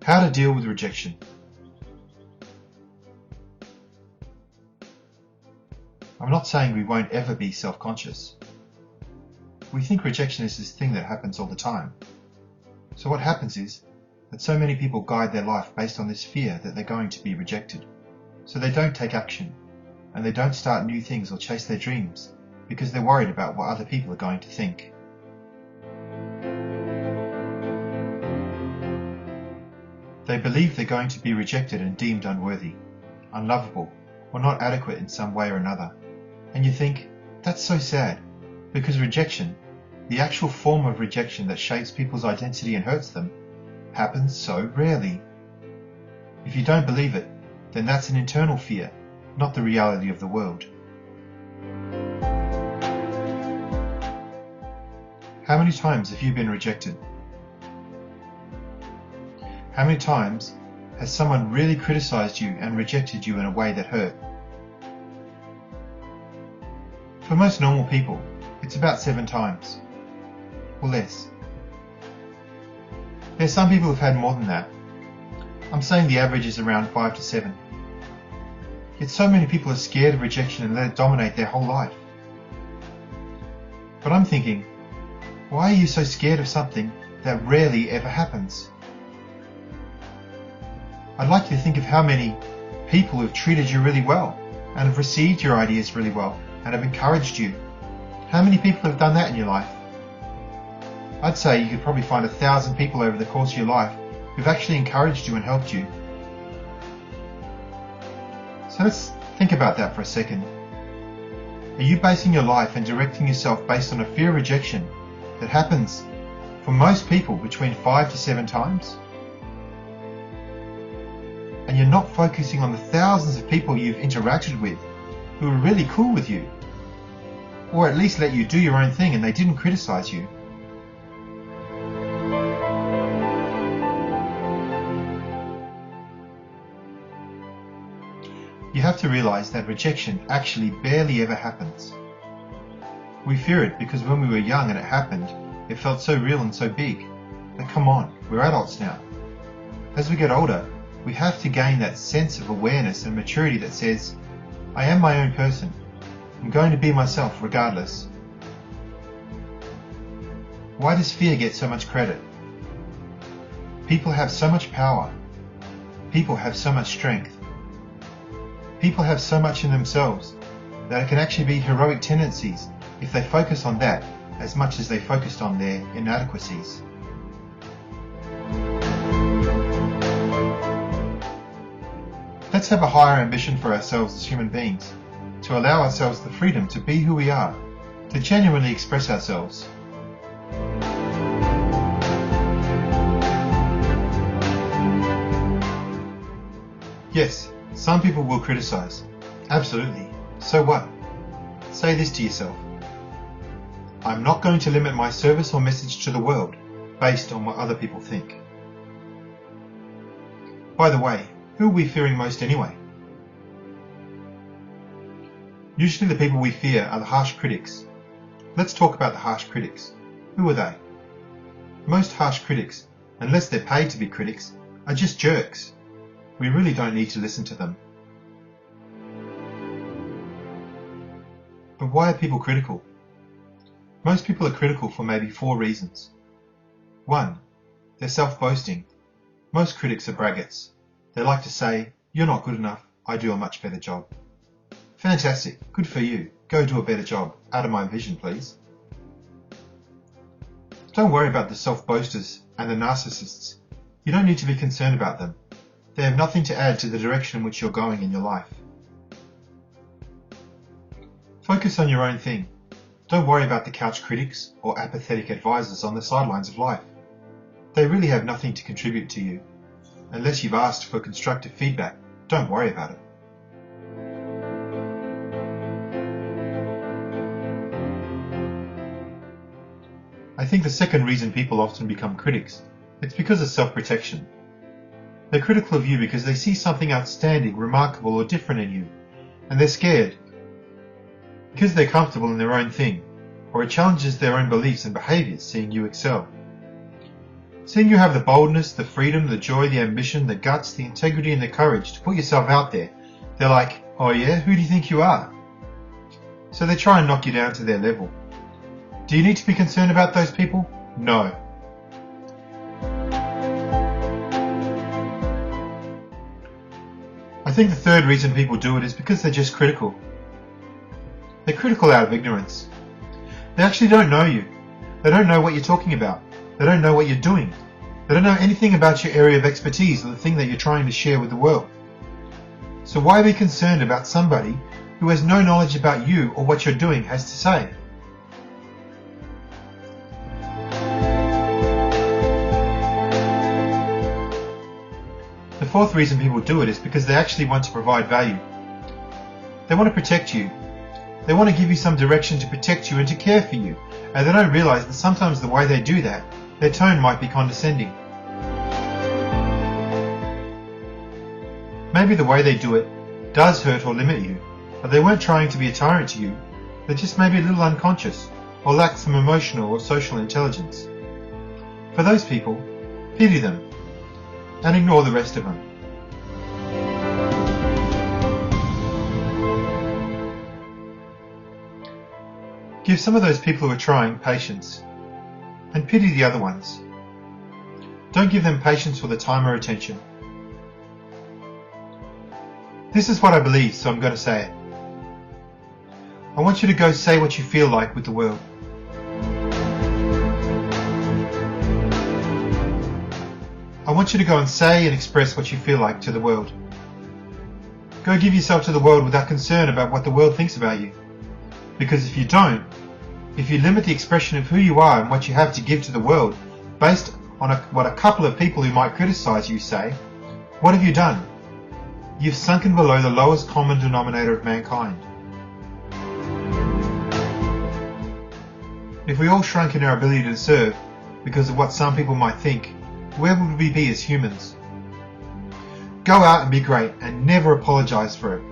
How to deal with rejection. I'm not saying we won't ever be self-conscious. We think rejection is this thing that happens all the time. So what happens is that so many people guide their life based on this fear that they're going to be rejected. So they don't take action, and they don't start new things or chase their dreams because they're worried about what other people are going to think. They believe they're going to be rejected and deemed unworthy, unlovable, or not adequate in some way or another. And you think, that's so sad, because rejection, the actual form of rejection that shapes people's identity and hurts them, happens so rarely. If you don't believe it, then that's an internal fear, not the reality of the world. How many times have you been rejected? How many times has someone really criticized you and rejected you in a way that hurt? For most normal people, it's about 7 times, or less. There's some people who've had more than that. I'm saying the average is around 5 to 7. Yet so many people are scared of rejection and let it dominate their whole life. But I'm thinking, why are you so scared of something that rarely ever happens? I'd like you to think of how many people have treated you really well and have received your ideas really well and have encouraged you. How many people have done that in your life? I'd say you could probably find 1,000 people over the course of your life who've actually encouraged you and helped you. So let's think about that for a second. Are you basing your life and directing yourself based on a fear of rejection that happens for most people between 5 to 7 times? And you're not focusing on the thousands of people you've interacted with who are really cool with you, or at least let you do your own thing and they didn't criticize you. You have to realize that rejection actually barely ever happens. We fear it because when we were young and it happened, it felt so real and so big. But come on, we're adults now. As we get older, we have to gain that sense of awareness and maturity that says, I am my own person. I'm going to be myself regardless. Why does fear get so much credit? People have so much power. People have so much strength. People have so much in themselves that it can actually be heroic tendencies if they focus on that as much as they focused on their inadequacies. Let's have a higher ambition for ourselves as human beings, to allow ourselves the freedom to be who we are, to genuinely express ourselves. Yes, some people will criticize. Absolutely. So what? Say this to yourself. I'm not going to limit my service or message to the world based on what other people think. By the way, who are we fearing most anyway? Usually the people we fear are the harsh critics. Let's talk about the harsh critics. Who are they? Most harsh critics, unless they're paid to be critics, are just jerks. We really don't need to listen to them. But why are people critical? Most people are critical for maybe 4 reasons. 1. They're self-boasting. Most critics are braggarts. They like to say, you're not good enough, I do a much better job. Fantastic, good for you, go do a better job, out of my vision please. Don't worry about the self-boasters and the narcissists. You don't need to be concerned about them. They have nothing to add to the direction in which you're going in your life. Focus on your own thing. Don't worry about the couch critics or apathetic advisors on the sidelines of life. They really have nothing to contribute to you. Unless you've asked for constructive feedback, don't worry about it. I think the second reason people often become critics, it's because of self-protection. They're critical of you because they see something outstanding, remarkable, or different in you, and they're scared. Because they're comfortable in their own thing, or it challenges their own beliefs and behaviours seeing you excel. Seeing you have the boldness, the freedom, the joy, the ambition, the guts, the integrity and the courage to put yourself out there, they're like, oh yeah, who do you think you are? So they try and knock you down to their level. Do you need to be concerned about those people? No. I think the third reason people do it is because they're just critical. They're critical out of ignorance. They actually don't know you. They don't know what you're talking about. They don't know what you're doing. They don't know anything about your area of expertise or the thing that you're trying to share with the world. So why be concerned about somebody who has no knowledge about you or what you're doing has to say? The fourth reason people do it is because they actually want to provide value. They want to protect you. They want to give you some direction to protect you and to care for you, and they don't realize that sometimes the way they do that, their tone might be condescending. Maybe the way they do it does hurt or limit you, but they weren't trying to be a tyrant to you. They're just maybe a little unconscious or lack some emotional or social intelligence. For those people, pity them and ignore the rest of them. Give some of those people who are trying patience, and pity the other ones. Don't give them patience or the time or attention. This is what I believe, so I'm going to say it. I want you to go say what you feel like with the world. I want you to go and say and express what you feel like to the world. Go give yourself to the world without concern about what the world thinks about you. Because if you don't, if you limit the expression of who you are and what you have to give to the world based on what a couple of people who might criticize you say, what have you done? You've sunken below the lowest common denominator of mankind. If we all shrunk in our ability to serve because of what some people might think, where would we be as humans? Go out and be great and never apologize for it.